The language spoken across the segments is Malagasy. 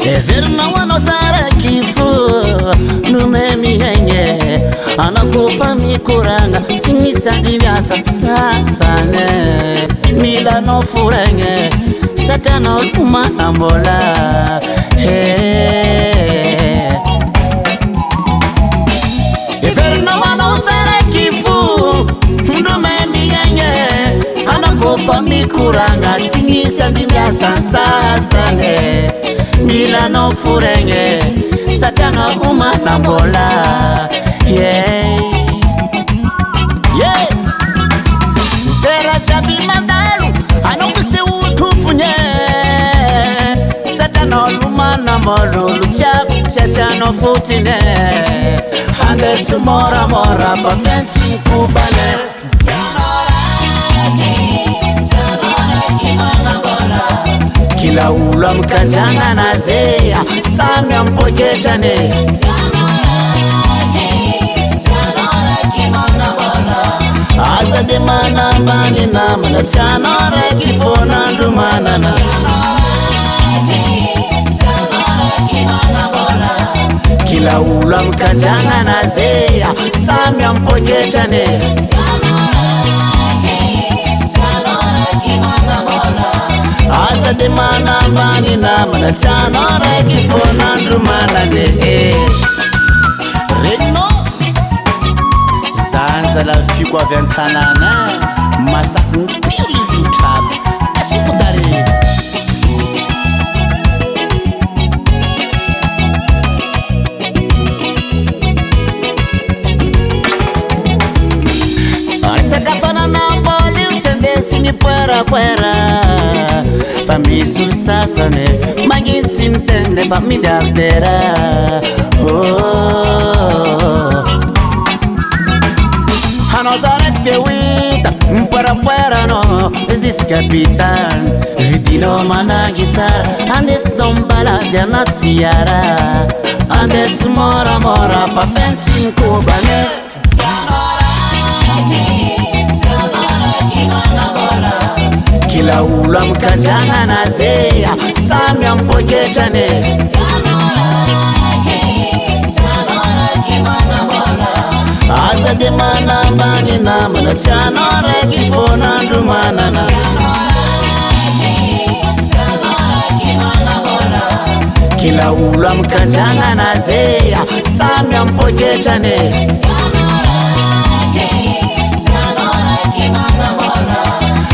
Everna wano sara kifu nume mihenye anakufa mikuranga simisadi vyasa sasane mila no furenge satana umana mbola Everna wano sara kifu nume mihenye anakufa mikuranga simisadi vyasa sasane mila no furenge satana umana mbola Zera chabi magalu anonguse utupunye satana umana mbola chabi chasano futine hande sumora mora pa fensi kubale Kila ula mkazanga na zeya Samya mpoketane Asa de mana bani na mana Chanora kifona ndumana na Kila ula mkazanga na zeya Samya mpoketane Asa de mana bani na mana Chanora kifona ndumana ne Regno Zanza la figua ventanana Masak mpili vitab Asukutare Asa kafana na boli utendesi ni puera Famille sul sasane Magin sintende famiglia altera Hanozaret que wita Mpara no Zis capitan Vidino mana guitar Andes dombala dia nat fiara Andes mora Pa pensin kubane Kila ula mkazanga na zeya Samya mpoketane Asa de mana bani na mana Chanora kifona ndumana na Kila ula mkazanga na zeya Samya mpoketane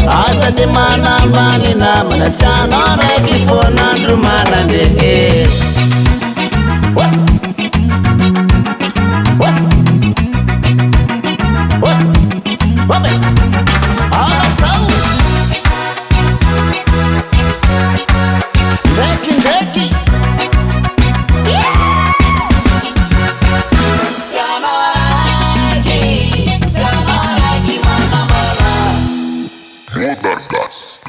Asa de mana bani na mana Chanora kifona ndumana ne What's Bobes All out Dreki Sanoraki mana bala Roda gas